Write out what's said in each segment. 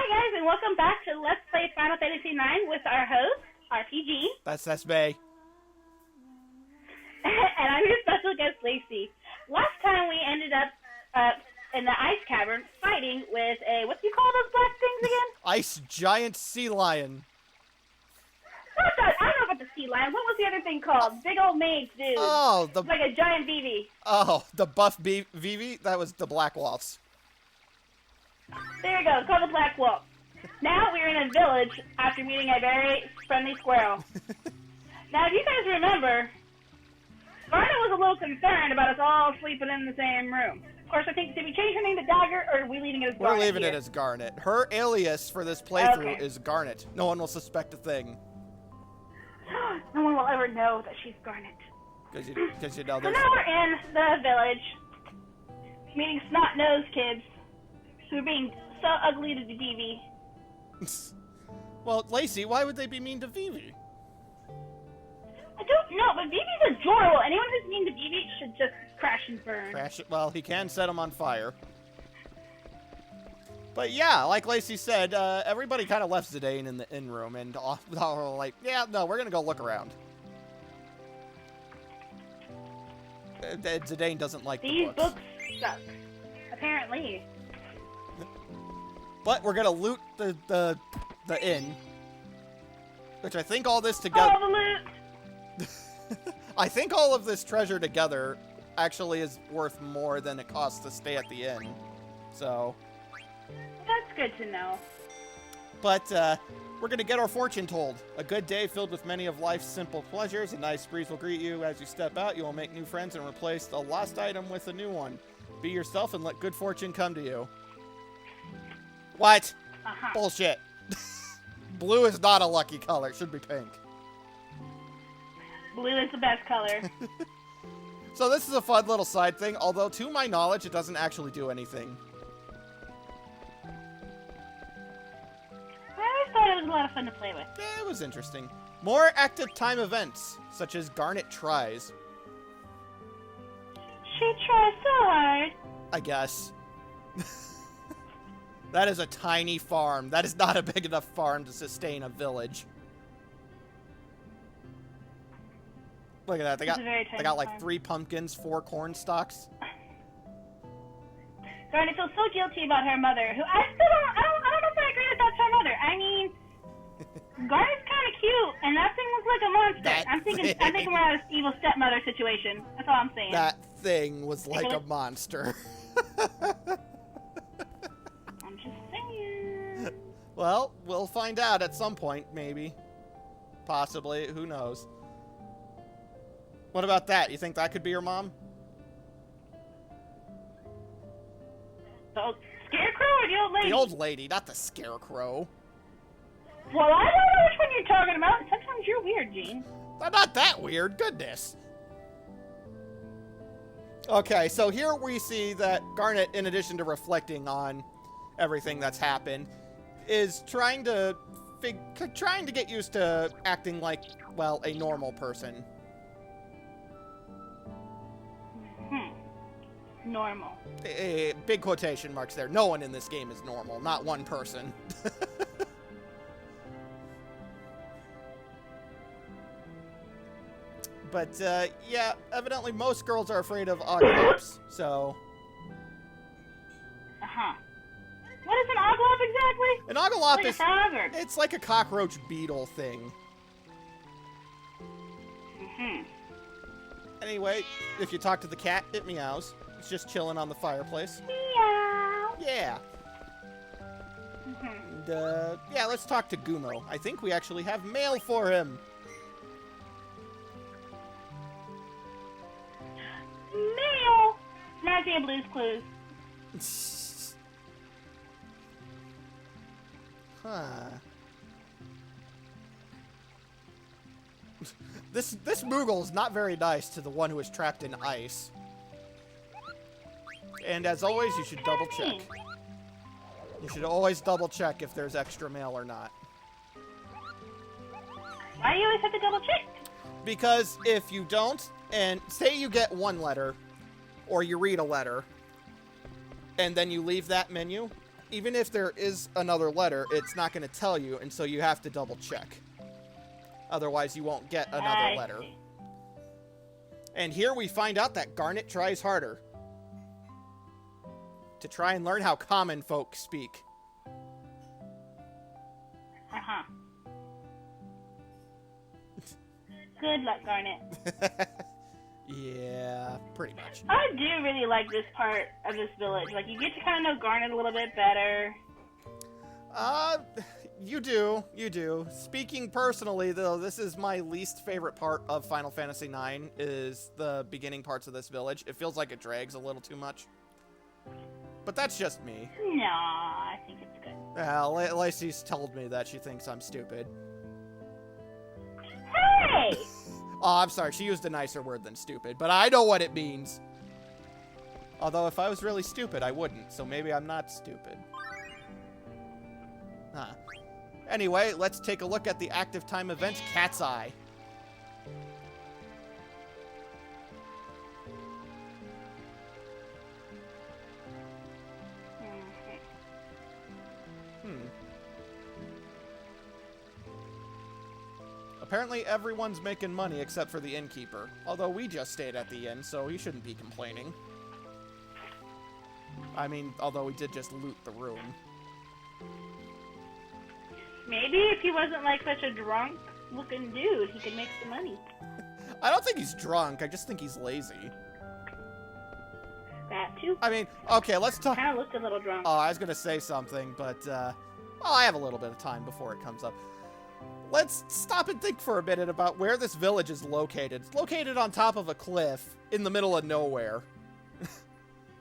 guys, and welcome back to Let's Play Final Fantasy IX with our host, RPG. That's me. And I'm your special guest, Lacy. Last time we ended up in the ice cavern fighting with a, what do you call those black things again? Ice giant sea lion. I don't know about the sea lion. What was the other thing called? Big old mage, dude. Oh, It's like a giant Vivi. Oh, the buff Vivi? That was the black waltz. There you go. It's called the Black Wolf. Now we're in a village after meeting a very friendly squirrel. Now, if you guys remember, Garnet was a little concerned about us all sleeping in the same room. Of course, I think, did we change her name to Dagger, or are we leaving it as Garnet? We're leaving here? it as Garnet. Her alias for this playthrough Okay. is Garnet. No one will suspect a thing. No one will ever know that she's Garnet. Because you know So there's... now we're in the village, meeting snot-nosed kids who are being so ugly to Vivi. Well, Lacy, why would they be mean to Vivi? I don't know, but Vivi's adorable. Anyone who's mean to Vivi should just crash and burn. Well, he can set them on fire. But yeah, like Lacy said, everybody kind of left Zidane in the in-room, and all were like, yeah, no, we're going to go look around. Zidane doesn't like These the books. books suck. Apparently. But we're going to loot the inn, which I think all this together... All the loot! I think all of this treasure together actually is worth more than it costs to stay at the inn. So... That's good to know. But, we're gonna get our fortune told. A good day filled with many of life's simple pleasures. A nice breeze will greet you as you step out. You will make new friends and replace the lost item with a new one. Be yourself and let good fortune come to you. What? Uh-huh. Bullshit. Blue is not a lucky color. It should be pink. Blue is the best color. So this is a fun little side thing, although to my knowledge, it doesn't actually do anything. I always thought it was a lot of fun to play with. Yeah, it was interesting. More active time events, such as Garnet Tries, She tries so hard. I guess. That is a tiny farm. That is not a big enough farm to sustain a village. Look at that. They It's a very tiny got like farm. 3 pumpkins, 4 corn stalks. Garnet feels so guilty about her mother, who I still don't know if I agree that that's her mother. I mean, Garnet's kind of cute, and that thing looks like a monster. That I'm thinking thing. we're at an evil stepmother situation. That's all I'm saying. That thing was like a monster. I'm just saying. Well, we'll find out at some point, maybe. Possibly. Who knows? What about that? You think that could be your mom? The scarecrow or the old lady? The old lady, not the scarecrow. Well, I don't know which one you're talking about. Sometimes you're weird, Gene. I'm not that weird, goodness. Okay, so here we see that Garnet, in addition to reflecting on everything that's happened, is trying to get used to acting like, well, a normal person. Normal. Big quotation marks there. No one in this game is normal, not one person. But, yeah, evidently most girls are afraid of oglops, so... Uh-huh. What is an oglop exactly? An oglop Like a is... frog or? It's like a cockroach beetle thing. Mm-hmm. Anyway, if you talk to the cat, it meows. It's just chilling on the fireplace. Meow. Yeah. Mm-hmm. And, yeah, let's talk to Gumo. I think we actually have mail for him. Mail. Reminds me of Blue's Clues. Huh. This Moogle is not very nice to the one who is trapped in ice. And as always, you should double check. You should always double check if there's extra mail or not. Why do you always have to double check? Because if you don't, and say you get one letter, or you read a letter, and then you leave that menu, even if there is another letter, it's not going to tell you, and so you have to double check. Otherwise, you won't get another letter. And here we find out that Garnet tries harder to try and learn how common folk speak. Uh-huh. Good luck, Garnet. Yeah, pretty much. I do really like this part of this village. Like, you get to kind of know Garnet a little bit better. You do. Speaking personally, though, this is my least favorite part of Final Fantasy IX, is the beginning parts of this village. It feels like it drags a little too much. But that's just me. No, I think it's good. Well, Lacy's told me that she thinks I'm stupid. Hey! Oh, I'm sorry. She used a nicer word than stupid, but I know what it means. Although, if I was really stupid, I wouldn't, so maybe I'm not stupid. Huh. Anyway, let's take a look at the active time event, Cat's Eye. Apparently everyone's making money except for the innkeeper. Although we just stayed at the inn, so he shouldn't be complaining. I mean, although we did just loot the room. Maybe if he wasn't like such a drunk-looking dude, he could make some money. I don't think he's drunk. I just think he's lazy. That too. I mean, okay, let's talk. Kind of looked a little drunk. Oh, I was gonna say something, but I have a little bit of time before it comes up. Let's stop and think for a minute about where this village is located. It's located on top of a cliff in the middle of nowhere.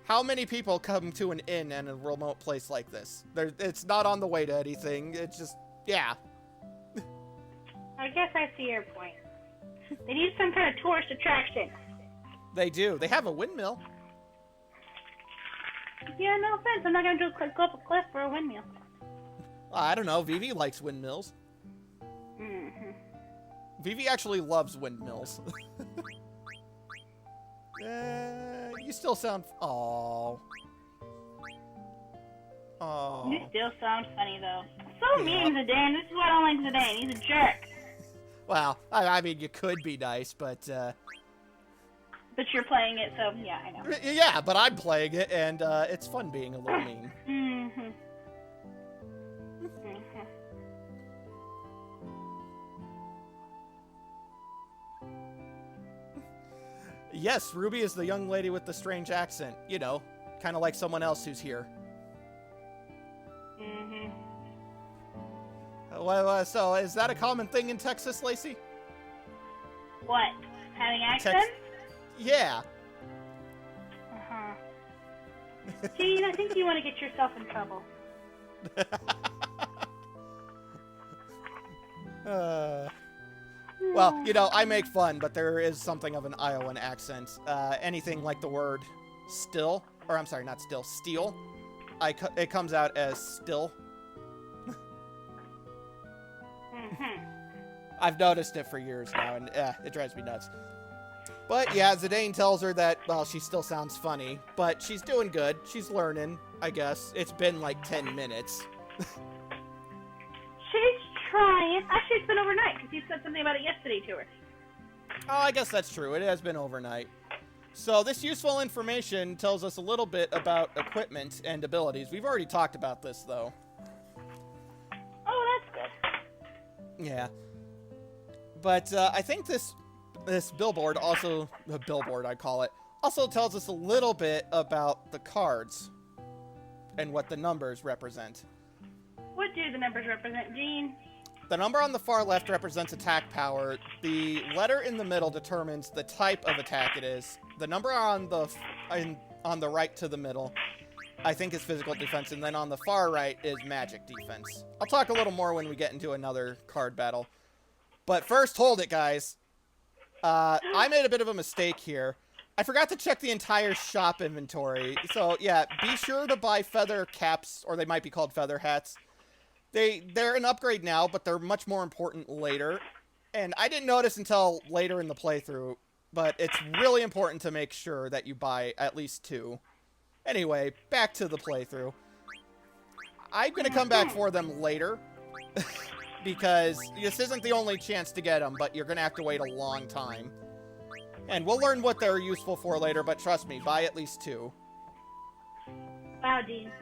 How many people come to an inn in a remote place like this? It's not on the way to anything. It's just, yeah. I guess I see your point. They need some kind of tourist attraction. They do. They have a windmill. Yeah, no offense. I'm not going to go up a cliff for a windmill. I don't know. Vivi likes windmills. Mm-hmm. Vivi actually loves windmills. You still sound... Aww. Aww. You still sound funny, though. So mean, Zidane. This is why I don't like Zidane. He's a jerk. Well, I mean, you could be nice, but... But you're playing it, so yeah, I know. Yeah, but I'm playing it, and it's fun being a little mean. Mm-hmm. Yes, Ruby is the young lady with the strange accent. You know, kind of like someone else who's here. Mm-hmm. Well, so is that a common thing in Texas, Lacey? What? Having accents? Yeah. Uh-huh. Gene, I think you want to get yourself in trouble. Well, you know, I make fun, but there is something of an Iowan accent. Anything like the word still, or I'm sorry, not still, steel, it comes out as still. Mm-hmm. I've noticed it for years now, and it drives me nuts. But yeah, Zidane tells her that, well, she still sounds funny, but she's doing good. She's learning, I guess. It's been like 10 minutes. She's trying. Actually, it's been overnight, because you said something about it yesterday to her. Oh, I guess that's true. It has been overnight. So this useful information tells us a little bit about equipment and abilities. We've already talked about this, though. Oh, that's good. Yeah. But I think this billboard also, the billboard I call it, also tells us a little bit about the cards and what the numbers represent. What do the numbers represent, Gene? The number on the far left represents attack power. The letter in the middle determines the type of attack it is. The number on the right to the middle, I think, is physical defense, and then on the far right is magic defense. I'll talk a little more when we get into another card battle. But first, hold it, guys. I made a bit of a mistake here. I forgot to check the entire shop inventory. So, yeah, be sure to buy feather caps, or they might be called feather hats. They're an upgrade now, but they're much more important later. And I didn't notice until later in the playthrough, but it's really important to make sure that you buy at least 2. Anyway, back to the playthrough. I'm going to come back for them later. Because this isn't the only chance to get them, but you're going to have to wait a long time. And we'll learn what they're useful for later, but trust me, buy at least 2. Wow, Dean.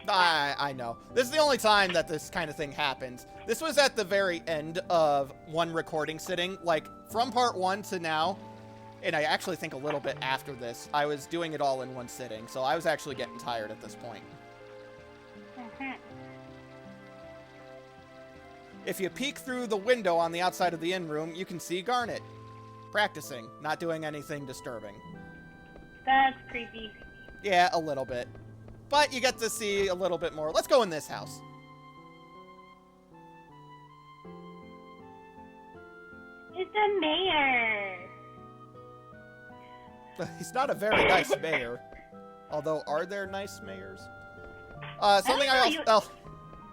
I know. This is the only time that this kind of thing happens. This was at the very end of one recording sitting. Like, from part 1 to now, and I actually think a little bit after this, I was doing it all in one sitting. So I was actually getting tired at this point. If you peek through the window on the outside of the inn room, you can see Garnet. Practicing, not doing anything disturbing. That's creepy. Yeah, a little bit. But you get to see a little bit more. Let's go in this house. It's the mayor. He's not a very nice mayor. Although, are there nice mayors? Something I also... Oh,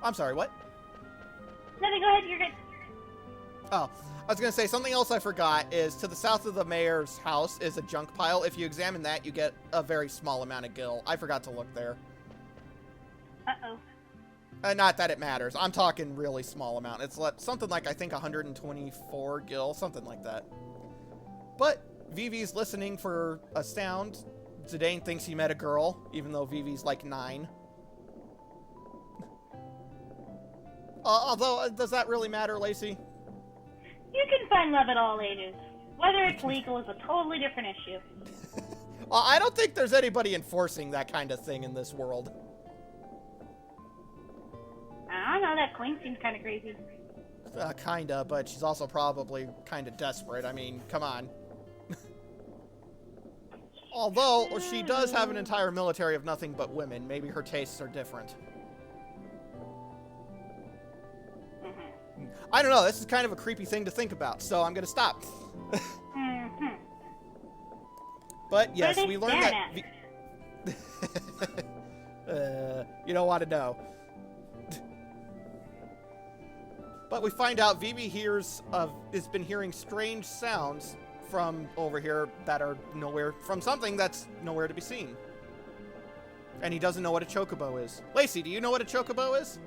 I'm sorry, what? Nothing, go ahead, you're good. Oh, I was going to say, something else I forgot is to the south of the mayor's house is a junk pile. If you examine that, you get a very small amount of gil. I forgot to look there. Uh-oh. Not that it matters. I'm talking really small amount. It's something like, I think, 124 gil, something like that. But Vivi's listening for a sound. Zidane thinks he met a girl, even though Vivi's like 9. Although, does that really matter, Lacy? You can find love at all ages. Whether it's legal is a totally different issue. I don't think there's anybody enforcing that kind of thing in this world. I don't know, that queen seems kind of crazy. Kinda, but she's also probably kind of desperate. I mean, come on. Although, she does have an entire military of nothing but women. Maybe her tastes are different. I don't know, this is kind of a creepy thing to think about, so I'm gonna stop. But yes, we learned that... you don't want to know. But we find out Vivi has been hearing strange sounds from over here that are nowhere, from something that's nowhere to be seen. And he doesn't know what a chocobo is. Lacy, do you know what a chocobo is?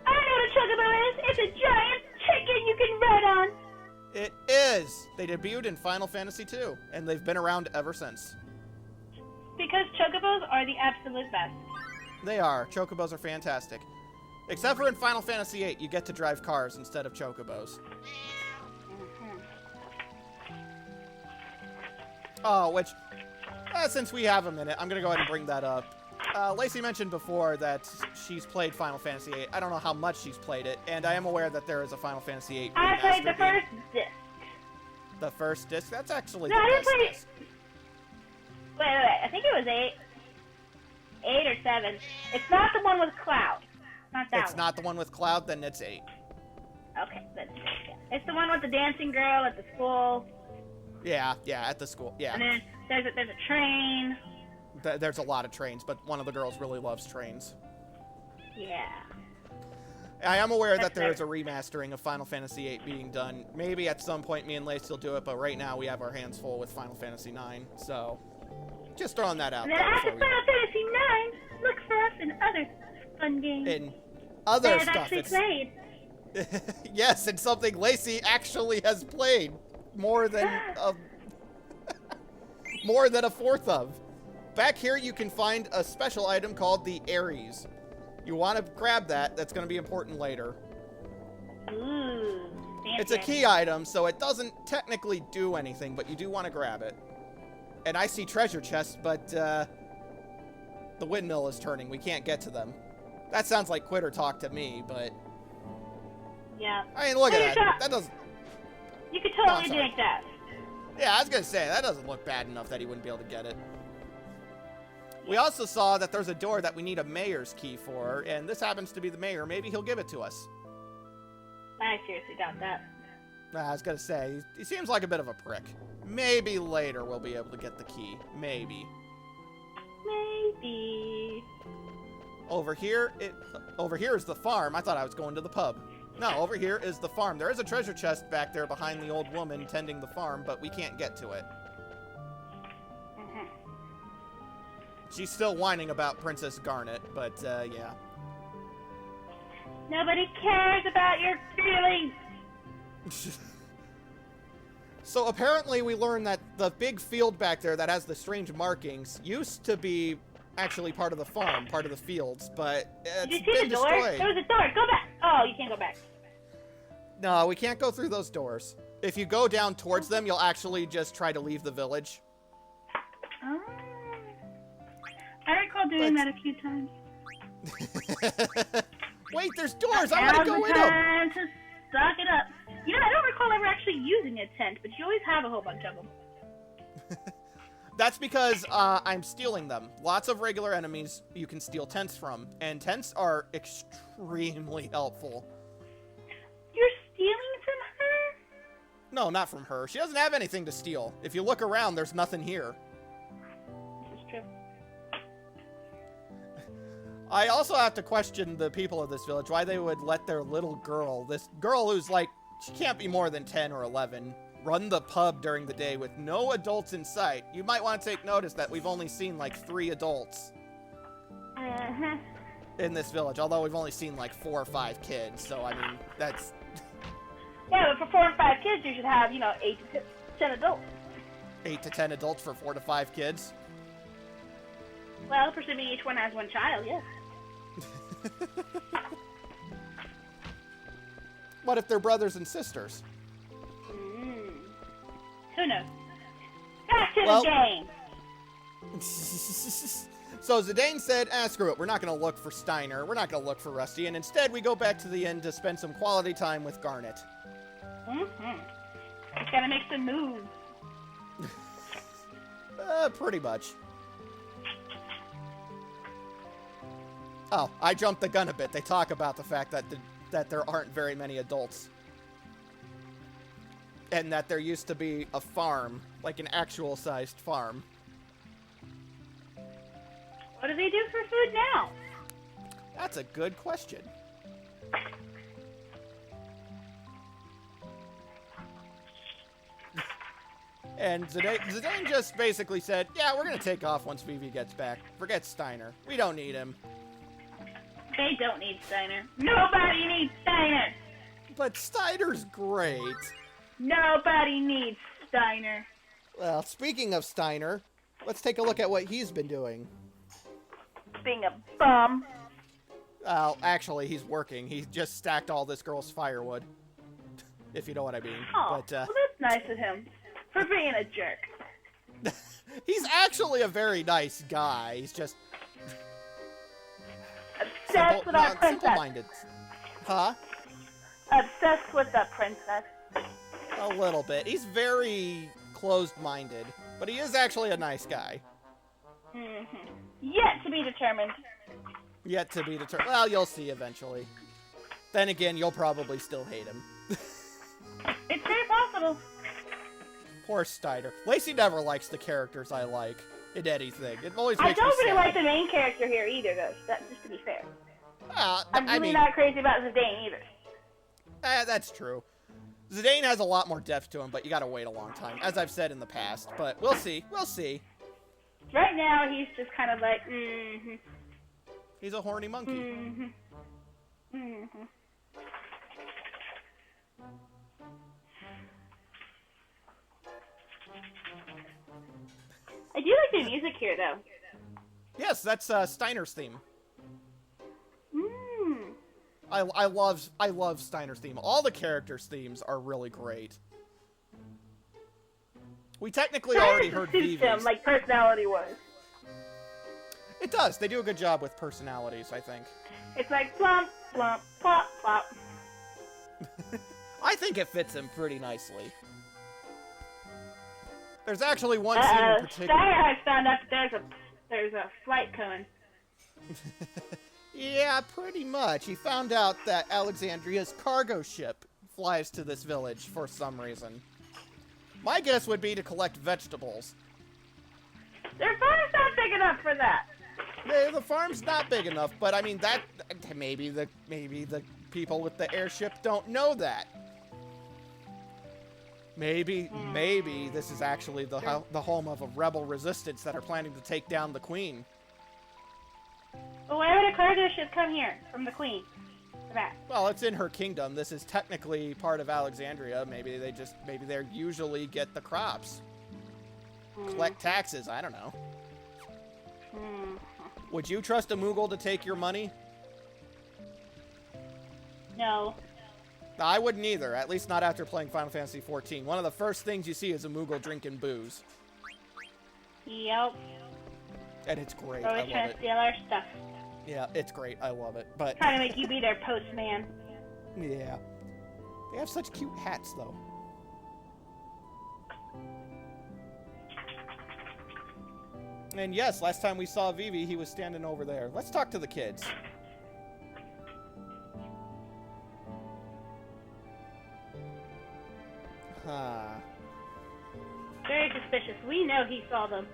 I know what a chocobo is! It's a giant chicken you can ride on! It is! They debuted in Final Fantasy II, and they've been around ever since. Because chocobos are the absolute best. They are. Chocobos are fantastic. Except for in Final Fantasy VIII, you get to drive cars instead of chocobos. Oh, which, since we have a minute, I'm going to go ahead and bring that up. Lacy mentioned before that she's played Final Fantasy VIII. I don't know how much she's played it, and I am aware that there is a Final Fantasy VIII I played the game. first disc. The first disc? That's actually No, the I didn't best play... disc. Wait, I think it was 8. 8 or 7. It's not the one with Cloud. Not that It's one. not the one with Cloud, then it's 8. Okay, that's it. Yeah. It's the one with the dancing girl at the school. Yeah, at the school, yeah. And then there's a train. There's a lot of trains, but one of the girls really loves trains. Yeah. I am aware that That's there is a fair. remastering of Final Fantasy VIII being done. Maybe at some point me and Lace will do it, but right now we have our hands full with Final Fantasy IX, so just throwing that out And then there. after before Final Fantasy 9, look for us in other fun games. in other that I've stuff. actually played. Yes, and something Lacy actually has played more than more than a fourth of. Back here you can find a special item called the Ares. You want to grab that. That's going to be important later. Ooh. It's a key item, so it doesn't technically do anything, but you do want to grab it. And I see treasure chests, but the windmill is turning. We can't get to them. That sounds like quitter talk to me, but... Yeah. I mean, look at that. That doesn't... You could Oh, totally sorry. drink that. Yeah, I was going to say, that doesn't look bad enough that he wouldn't be able to get it. We also saw that there's a door that we need a mayor's key for, and this happens to be the mayor. Maybe he'll give it to us. I seriously doubt that. I was going to say, he seems like a bit of a prick. Maybe later we'll be able to get the key. Maybe. Maybe. Over here is the farm. I thought I was going to the pub. No, over here is the farm. There is a treasure chest back there behind the old woman tending the farm, but we can't get to it. She's still whining about Princess Garnet, but, yeah. Nobody cares about your feelings. So apparently we learned that the big field back there that has the strange markings used to be actually part of the farm, part of the fields, but Did it's you see been the door? destroyed. There was a door. Go back. Oh, you can't go back. No, we can't go through those doors. If you go down towards them, you'll actually just try to leave the village. Oh. I recall doing that a few times. Wait, there's doors! I want to go in them! Time to stock it up. You know, I don't recall ever actually using a tent, but you always have a whole bunch of them. That's because I'm stealing them. Lots of regular enemies you can steal tents from, and tents are extremely helpful. You're stealing from her? No, not from her. She doesn't have anything to steal. If you look around, there's nothing here. This is true. I also have to question the people of this village, why they would let their little girl, this girl who's like, she can't be more than 10 or 11, run the pub during the day with no adults in sight. You might want to take notice that we've only seen like 3 adults in this village, although we've only seen like 4 or 5 kids, so I mean, that's... Yeah, but for 4 and 5 kids, you should have, 8 to 10 adults. 8 to 10 adults for 4 to 5 kids? Well, presuming each one has 1 child, yes. What if they're brothers and sisters? Who knows? Back to the game! So Zidane said, screw it, we're not going to look for Steiner, we're not going to look for Rusty, and instead we go back to the inn to spend some quality time with Garnet. Gotta make some moves. Pretty much. Oh, I jumped the gun a bit. They talk about the fact that that there aren't very many adults. And that there used to be a farm, like an actual-sized farm. What do they do for food now? That's a good question. And Zidane just basically said, yeah, we're going to take off once Vivi gets back. Forget Steiner. We don't need him. They don't need Steiner. Nobody needs Steiner! But Steiner's great. Nobody needs Steiner. Well, speaking of Steiner, let's take a look at what he's been doing. Being a bum. Well, actually, he's working. He just stacked all this girl's firewood. If you know what I mean. Oh, But, well, that's nice of him. For being a jerk. He's actually a very nice guy. He's just... Obsessed with our princess. Simple-minded. Huh? Obsessed with the princess. A little bit. He's very closed-minded. But he is actually a nice guy. Yet to be determined. Yet to be determined. Well, you'll see eventually. Then again, you'll probably still hate him. It's very possible. Poor Steiner. Lacy never likes the characters I like in anything. It always I makes me don't really sad. like the main character here either, though. Just to be fair. I'm really I mean, not crazy about Zidane either. That's true. Zidane has a lot more depth to him, but you gotta wait a long time, as I've said in the past. But we'll see. We'll see. Right now, he's just kind of like, He's a horny monkey. I do like the music here, though. Yes, that's Steiner's theme. I love Steiner's theme. All the characters' themes are really great. We technically already heard Vivi's. Him, like personality-wise. It does. They do a good job with personalities, I think. It's like plump, plump, plop, plop. I think it fits him pretty nicely. There's actually one scene in particular. Steiner has found out that there's a flight coming. Yeah, pretty much. He found out that Alexandria's cargo ship flies to this village for some reason. My guess would be to collect vegetables. Their farm's not big enough for that. The farm's not big enough, but I mean that maybe the people with the airship don't know that. Maybe this is actually the home of a rebel resistance that are planning to take down the Queen. Well, why would a cargo ship come here from the Queen? that? Well, it's in her kingdom. This is technically part of Alexandria. Maybe they usually get the crops. Collect taxes, I don't know. Would you trust a Moogle to take your money? No. I wouldn't either, at least not after playing Final Fantasy XIV. One of the first things you see is a Moogle drinking booze. Yep. And it's great. Always trying to steal our stuff. Yeah, it's great. I love it. But trying to make you be their postman. Yeah. They have such cute hats, though. And yes, last time we saw Vivi, he was standing over there. Let's talk to the kids. Very suspicious. We know he saw them.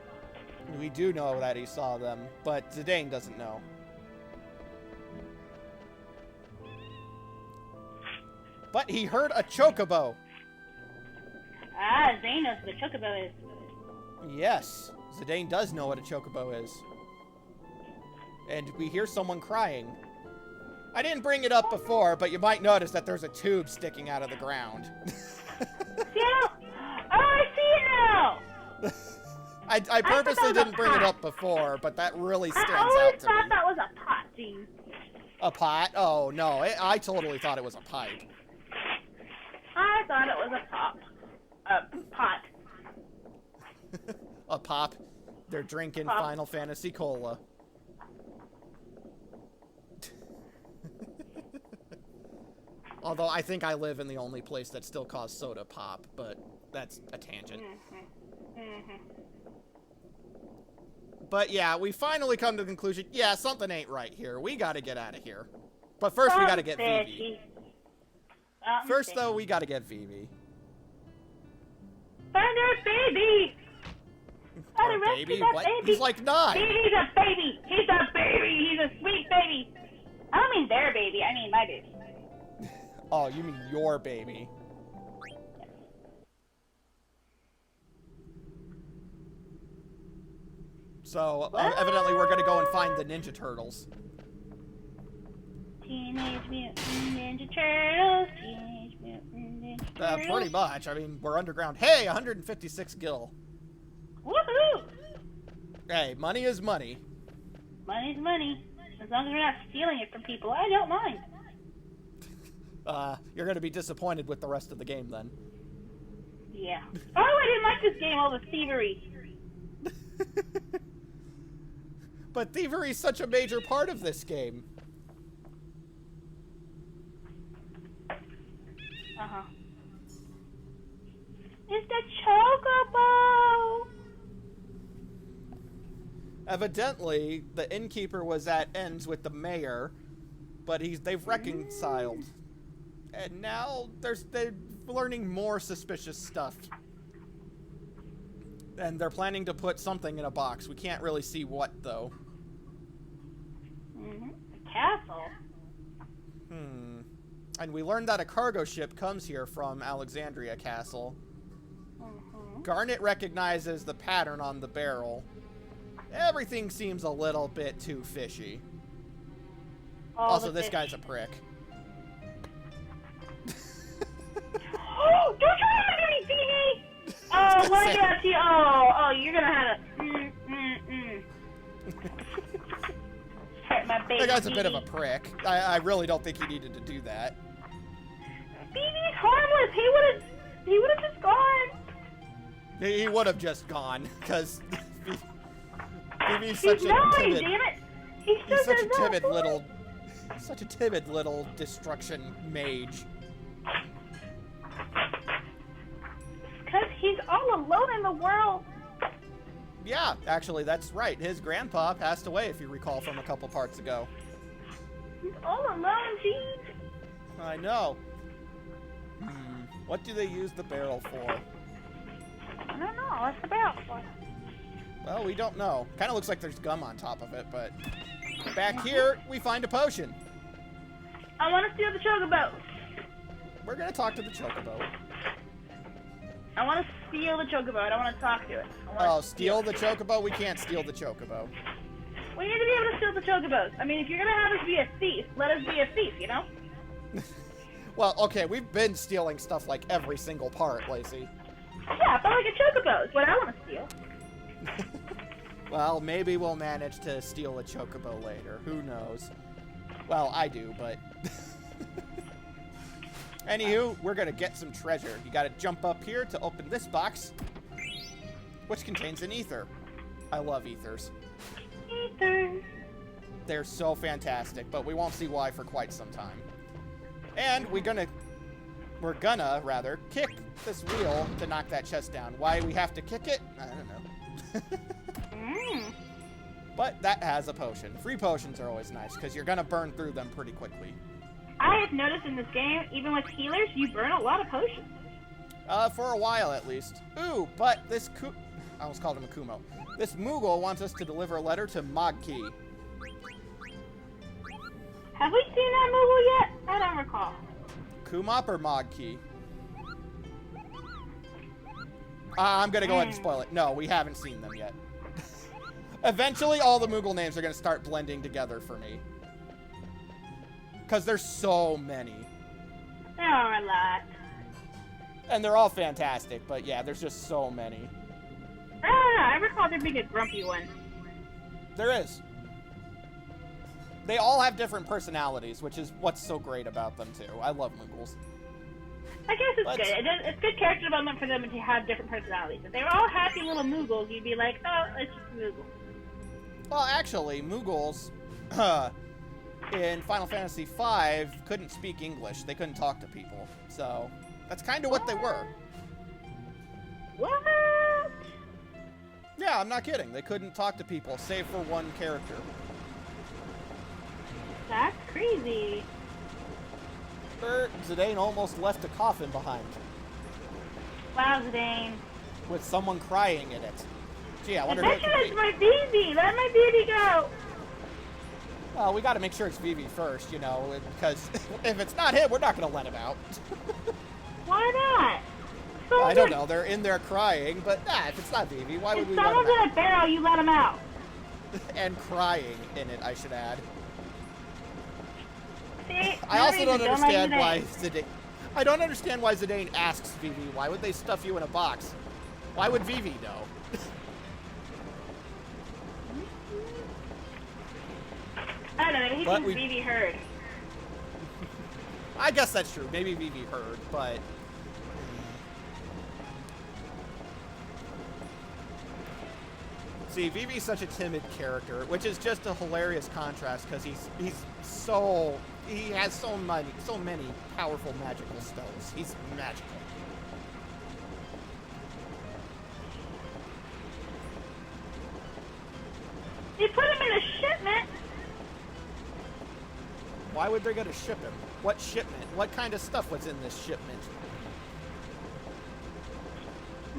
We do know that he saw them, but Zidane doesn't know. But he heard a chocobo. Ah, Zane knows what a chocobo is. Yes, Zidane does know what a chocobo is. And we hear someone crying. I didn't bring it up before, but you might notice that there's a tube sticking out of the ground. Yeah. Oh, I see it now. I purposely didn't bring it up before, but that really stands out to me. I always thought that was a pot, Gene. A pot? Oh, no. I totally thought it was a pipe. I thought it was a pop. A pot. A pop. They're drinking Pop. Final Fantasy Cola. Although I think I live in the only place that still calls soda pop, but that's a tangent. But yeah, we finally come to the conclusion, yeah, something ain't right here. We gotta get out of here. But first we gotta get Vivi. First though, we gotta get Vivi. Find our baby! Our baby? What? Baby. He's like 9. He's a baby! He's a baby! He's a sweet baby! I don't mean their baby, I mean my baby. Oh, you mean your baby. So, evidently we're gonna go and find the Ninja Turtles. Teenage Mutant Ninja Turtles, Teenage Mutant Ninja Turtles. Pretty much. I mean, we're underground. Hey, 156 gil. Woohoo! Hey, money is money. Money's money. As long as we're not stealing it from people, I don't mind. You're gonna be disappointed with the rest of the game then. Yeah. Oh, I didn't like this game, all the thievery. But thievery is such a major part of this game. Uh-huh. It's the Chocobo! Evidently, the innkeeper was at ends with the mayor, but they've reconciled. And now they're learning more suspicious stuff. And they're planning to put something in a box. We can't really see what, though. A castle? And we learned that a cargo ship comes here from Alexandria Castle. Garnet recognizes the pattern on the barrel. Everything seems a little bit too fishy. Also, this guy's a prick. Oh, don't you want to do anything? Oh, what did I see? Oh, you're gonna have to. Hurt my baby. That guy's a bit of a prick. I really don't think he needed to do that. BB's harmless. He would have just gone. He would have just gone, because BB's He's such a 9, timid. damn it. He's such a timid little destruction mage. Because he's all alone in the world. Yeah, actually, that's right. His grandpa passed away, if you recall from a couple parts ago. He's all alone, Gene. I know. What do they use the barrel for? I don't know. What's the barrel for? Well, we don't know. Kind of looks like there's gum on top of it, but back here, we find a potion. I want to steal the chocobo. We're going to talk to the chocobo. I want to steal the chocobo. I don't want to talk to it. Oh, steal the chocobo? We can't steal the chocobo. We need to be able to steal the chocobos. I mean, if you're going to have us be a thief, let us be a thief, you know? Well, okay, we've been stealing stuff like every single part, Lacey. Yeah, but like a chocobo is what I want to steal. Well, maybe we'll manage to steal a chocobo later. Who knows? Well, I do, but... Anywho, we're gonna get some treasure. You gotta jump up here to open this box, which contains an ether. I love ethers. Ether. They're so fantastic, but we won't see why for quite some time. And we're gonna kick this wheel to knock that chest down. Why we have to kick it? I don't know. But that has a potion. Free potions are always nice, because you're gonna burn through them pretty quickly. I have noticed in this game, even with healers, you burn a lot of potions. For a while at least. Ooh, but this I almost called him a Kumo. This Moogle wants us to deliver a letter to Mogki. Have we seen that Moogle yet? I don't recall. Kumop or Mogki? I'm gonna go ahead and spoil it. No, we haven't seen them yet. Eventually, all the Moogle names are gonna start blending together for me. Because there's so many. There are a lot. And they're all fantastic, but yeah, there's just so many. I recall there being a grumpy one. There is. They all have different personalities, which is what's so great about them, too. I love Moogles. I guess it's good. It's good character development for them to have different personalities. If they were all happy little Moogles, you'd be like, oh, it's just a Moogle. Well, actually, Moogles in Final Fantasy V couldn't speak English. They couldn't talk to people. So, that's kind of what they were. What? Yeah, I'm not kidding. They couldn't talk to people, save for one character. That's crazy. Zidane almost left a coffin behind. Wow, Zidane. With someone crying in it. Gee, I wonder who it could be. It's my Vivi. Let my Vivi go. Well, we got to make sure it's Vivi first, you know, because if it's not him, we're not going to let him out. Why not? I don't know. They're in there crying, but if it's not Vivi, why would we let him out? If someone's in a barrel, you let him out. And crying in it, I should add. See, I also don't understand why Zidane... I don't understand why Zidane asks Vivi, why would they stuff you in a box? Why would Vivi know? I don't know, maybe he thinks Vivi heard. I guess that's true. Maybe Vivi heard, but... See, Vivi's such a timid character, which is just a hilarious contrast because he has so many powerful magical spells. He's magical. They put him in a shipment. Why would they go to ship him? What shipment? What kind of stuff was in this shipment?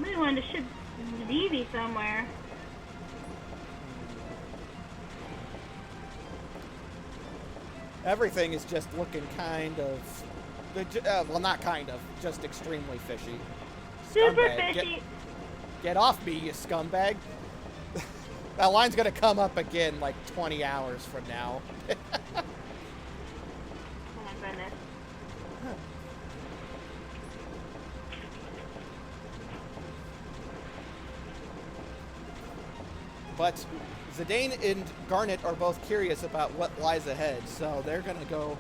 We wanted to ship Vivi somewhere. Everything is just looking kind of... well, not kind of. Just extremely fishy. Super Scumbag. fishy. Get off me, you scumbag. That line's going to come up again like 20 hours from now. Oh my goodness. But Zidane and Garnet are both curious about what lies ahead, so they're going to go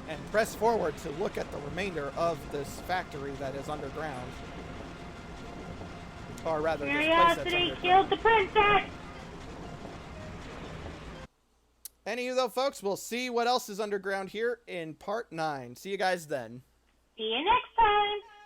and press forward to look at the remainder of this factory that is underground. Or rather, this place that's Curiosity underground. killed the princess! Anywho, though, folks, we'll see what else is underground here in Part 9. See you guys then. See you next time!